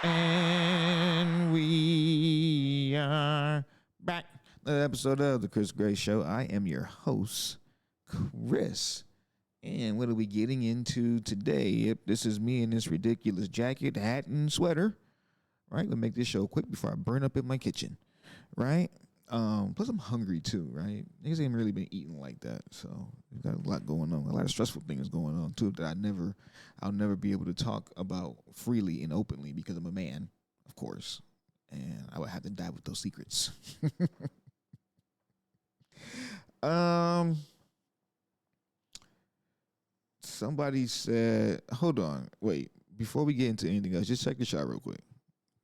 And we are back. Another episode of the Chris Gray Show. I am your host, Chris. And what are we getting into today? Yep, this is me in this ridiculous jacket, hat, and sweater. Right? We'll make this show quick before I burn up in my kitchen. Right? Plus I'm hungry too, right? Niggas ain't really been eating like that. So we've got a lot going on. A lot of stressful things going on too that I'll never be able to talk about freely and openly because I'm a man, of course. And I would have to die with those secrets. Somebody said, hold on, wait, before we get into anything else, just check the shot real quick.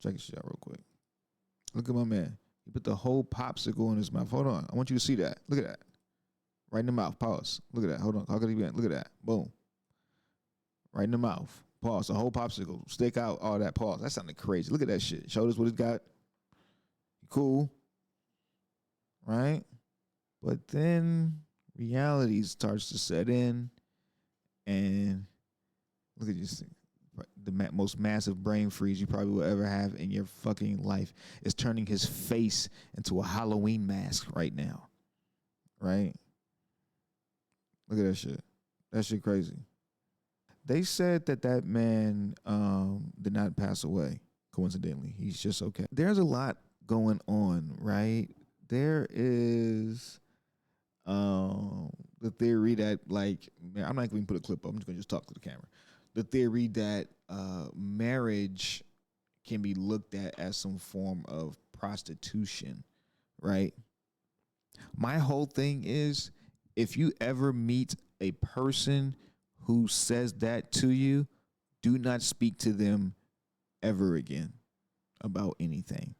Look at my man. He put the whole popsicle in his mouth. Hold on. I want you to see that. Look at that. Right in the mouth. Pause. Look at that. Hold on. How could he be? Look at that. Boom. Right in the mouth. Pause. The whole popsicle. Stick out all that. Pause. That sounded crazy. Look at that shit. Showed us what it got. Cool. Right? But then reality starts to set in. And look at this thing. The most massive brain freeze you probably will ever have in your fucking life is turning his face into a Halloween mask right now. Right? Look at that shit. That shit crazy. They said that man did not pass away, coincidentally. He's just okay. There's a lot going on, right? There is the theory that, like, I'm not going to put a clip up. I'm just going to just talk to the camera. The theory that marriage can be looked at as some form of prostitution, right? My whole thing is, if you ever meet a person who says that to you, do not speak to them ever again about anything.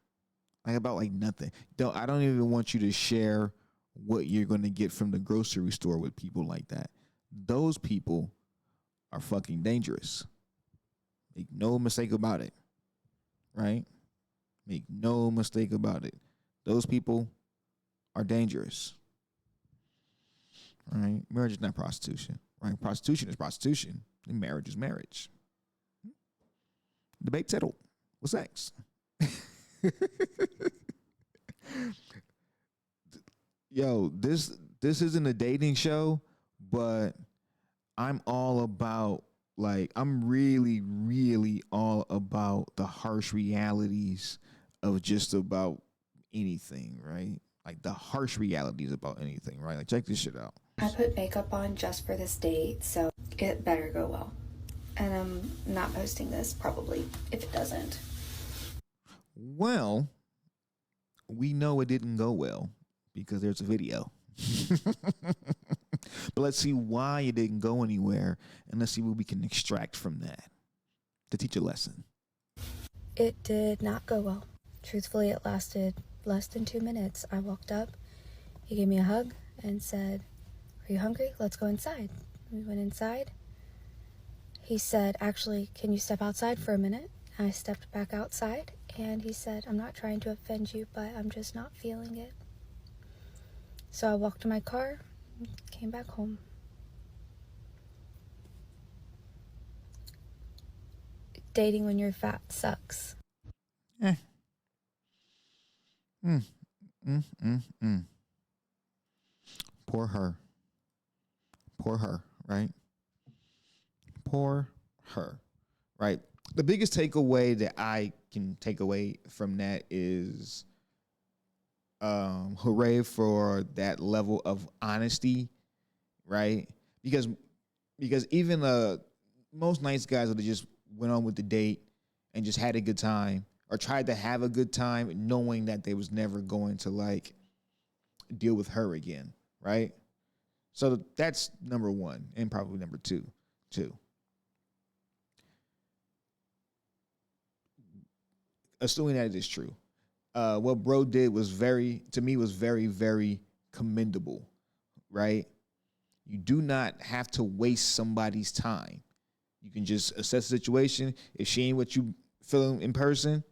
Like nothing. I don't even want you to share what you're going to get from the grocery store with people like that. Those people are fucking dangerous. Make no mistake about it. Right? Make no mistake about it. Those people are dangerous. Right? Marriage is not prostitution. Right? Prostitution is prostitution. And marriage is marriage. Debate settled. What's next? Yo, this isn't a dating show, but I'm all about, like, I'm really, really all about the harsh realities of just about anything, right? Like the harsh realities about anything, right? Like, check this shit out. I put makeup on just for this date, so it better go well. And I'm not posting this, probably, if it doesn't. Well, we know it didn't go well because there's a video. But let's see why it didn't go anywhere, and let's see what we can extract from that to teach a lesson. It did not go well. Truthfully, it lasted less than 2 minutes. I walked up, he gave me a hug and said, "Are you hungry? Let's go inside." We went inside. He said, "Actually, can you step outside for a minute?" I stepped back outside, and he said, "I'm not trying to offend you, but I'm just not feeling it." So I walked to my car, came back home. Dating when you're fat sucks. Poor her. Poor her, right? Poor her, right? The biggest takeaway that I can take away from that is hooray for that level of honesty, right? Because even most nice guys would have just went on with the date and just had a good time or tried to have a good time knowing that they was never going to, like, deal with her again, right? So that's number one, and probably number two. Assuming that it is true. What bro did was very, very commendable, right? You do not have to waste somebody's time. You can just assess the situation. If she ain't what you feeling in person,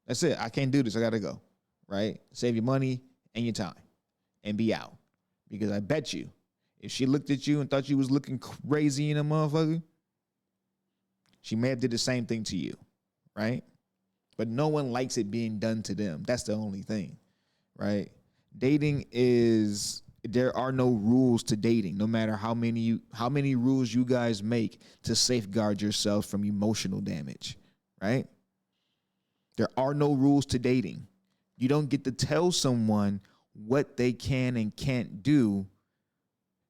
that's it. I can't do this. I got to go, right? Save your money and your time and be out. Because I bet you, if she looked at you and thought you was looking crazy in a motherfucker, she may have did the same thing to you, right? but no one likes it being done to them. That's the only thing, right? Dating is, there are no rules to dating, no matter how many rules you guys make to safeguard yourself from emotional damage, right? There are no rules to dating. You don't get to tell someone what they can and can't do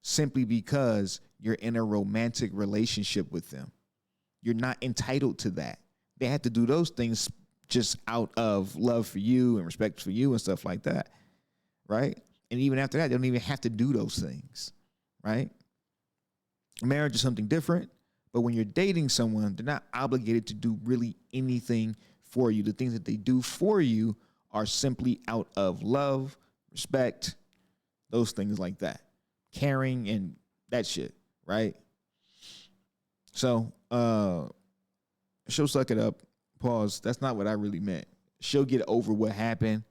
simply because you're in a romantic relationship with them. You're not entitled to that. They have to do those things just out of love for you and respect for you and stuff like that, right? And even after that, they don't even have to do those things, right? Marriage is something different, but when you're dating someone, they're not obligated to do really anything for you. The things that they do for you are simply out of love, respect, those things like that. Caring and that shit, right? So, she'll suck it up. Pause. That's not what I really meant. She'll get over what happened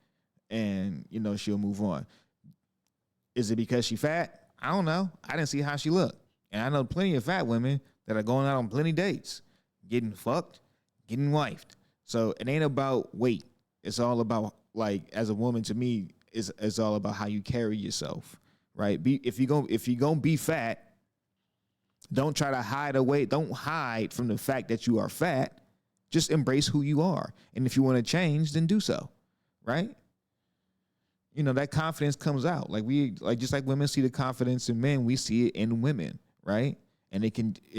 and, you know, she'll move on. Is it because she fat? I don't know. I didn't see how she looked. And I know plenty of fat women that are going out on plenty of dates, getting fucked, getting wifed. So it ain't about weight. It's all about, like, as a woman, to me, it's all about how you carry yourself, right? If you're gonna be fat, don't try to hide away. Don't hide from the fact that you are fat. Just embrace who you are. And if you want to change, then do so, right? You know, that confidence comes out. Just like women see the confidence in men, we see it in women, right? And it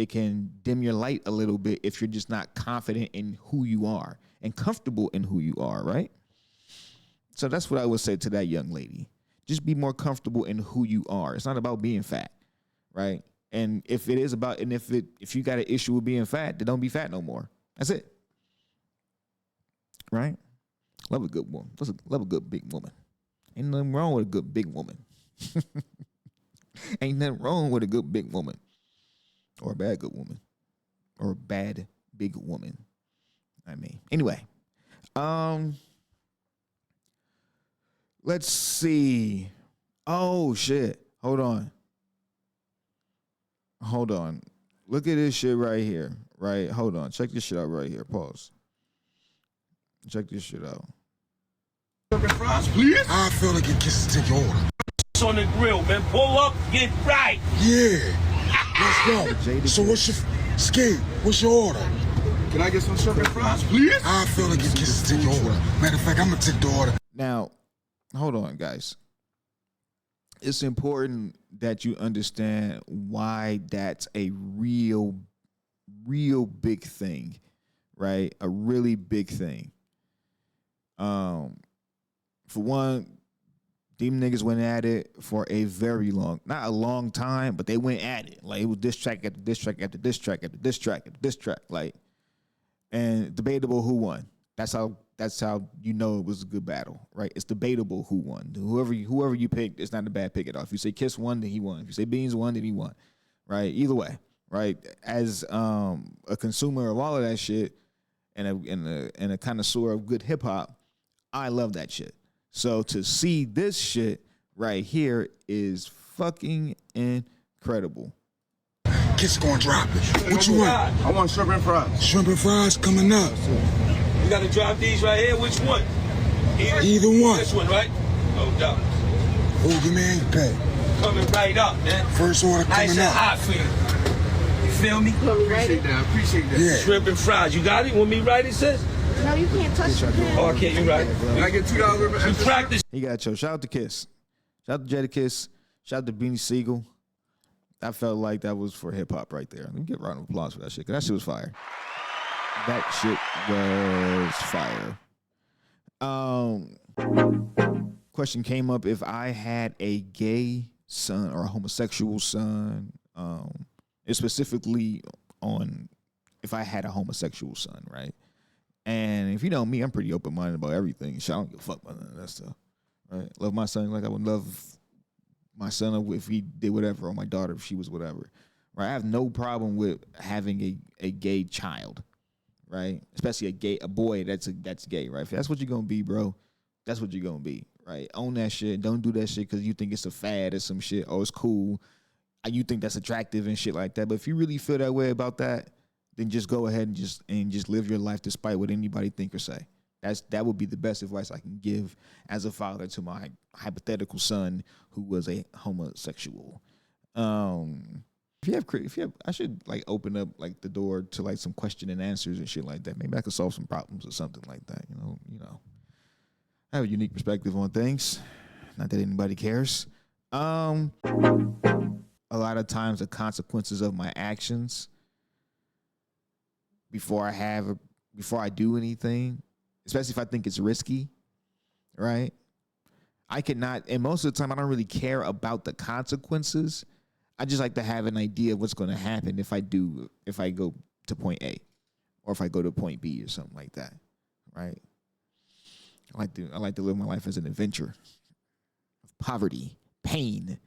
can dim your light a little bit if you're just not confident in who you are and comfortable in who you are, right? So that's what I would say to that young lady. Just be more comfortable in who you are. It's not about being fat, right? And if it is about, and if you got an issue with being fat, then don't be fat no more. That's it. Right? Love a good woman. Love a good big woman. Ain't nothing wrong with a good big woman. Ain't nothing wrong with a good big woman. Or a bad good woman. Or a bad big woman. I mean. Anyway. Let's see. Oh shit. Hold on. Look at this shit right here. Right? Hold on. Check this shit out right here. Pause. Check this shit out. Fries, please. I feel like it gets to take your order. It's on the grill, man. Pull up, get right. Yeah. Let's go. So what's your Ski? What's your order? Can I get some shrimp and fries, please? I feel like it gets to take your order. Matter of fact, I'm gonna take the order. Now, hold on, guys. It's important that you understand why that's a real big thing, right? A really big thing. For one, them niggas went at it for a very not a long time, but they went at it. Like, it was this track after this track after this track after this track after this track. Like, and debatable who won. That's how you know it was a good battle, right? It's debatable who won. Whoever you picked, it's not a bad pick at all. If you say Kiss won, then he won. If you say Beans won, then he won, right? Either way, right? As a consumer of all of that shit and a connoisseur of good hip hop, I love that shit. So to see this shit right here is fucking incredible. Kiss gonna drop it. What you want? I want shrimp and fries. Shrimp and fries coming up. You gotta drop these right here. Which one? Either one. This one, right? No doubt. Oh, give me ain't pay. Coming right up, man. First order coming nice and up. hot for you. You feel me? Appreciate that. Yeah. Shrimp and fries. You got it? Want me right, it says? No, you can't touch the pan. Oh, I can't. You right. Can I get $2 extra? Practice. He got your shout out to Kiss. Shout out to Jadakiss. Shout out to Beanie Segiel. I felt like that was for hip hop right there. Let me get a round of applause for that shit, because that shit was fire. That shit was fire. Question came up: if I had a gay son or a homosexual son, it's specifically on if I had a homosexual son, right? And if you know me, I'm pretty open-minded about everything. So I don't give a fuck about none of that stuff, right? Love my son like I would love my son if he did whatever, or my daughter if she was whatever, right? I have no problem with having a gay child, right? Especially a boy that's gay, right? If that's what you're gonna be, bro, that's what you're gonna be, right? Own that shit. Don't do that shit because you think it's a fad or some shit. Oh, it's cool. You think that's attractive and shit like that. But if you really feel that way about that, then just go ahead and just live your life despite what anybody think or say, That would be the best advice I can give as a father to my hypothetical son who was a homosexual. If you have, I should like open up like the door to like some question and answers and shit like that. Maybe I could solve some problems or something like that. You know, I have a unique perspective on things. Not that anybody cares. A lot of times the consequences of my actions before I do anything, especially if I think it's risky, right? I cannot, and most of the time I don't really care about the consequences. I just like to have an idea of what's going to happen if I go to point A or if I go to point B or something like that, right? I like to live my life as an adventure of poverty, pain,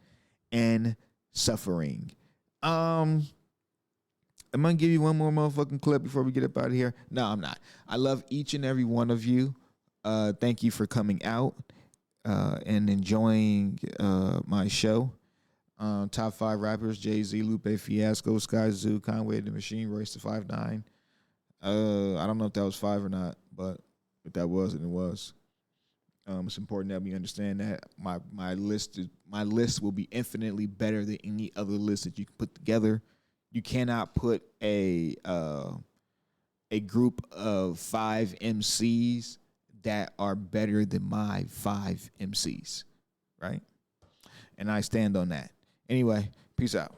and suffering. I'm going to give you one more motherfucking clip before we get up out of here. No, I'm not. I love each and every one of you. Thank you for coming out and enjoying my show. Top 5 rappers: Jay-Z, Lupe Fiasco, Sky Zoo, Conway the Machine, Royce the 5'9". I don't know if that was 5 or not, but if that was, then it was. It's important that we understand that my list will be infinitely better than any other list that you can put together. You cannot put a group of 5 MCs that are better than my 5 MCs, right? And I stand on that. Anyway, peace out.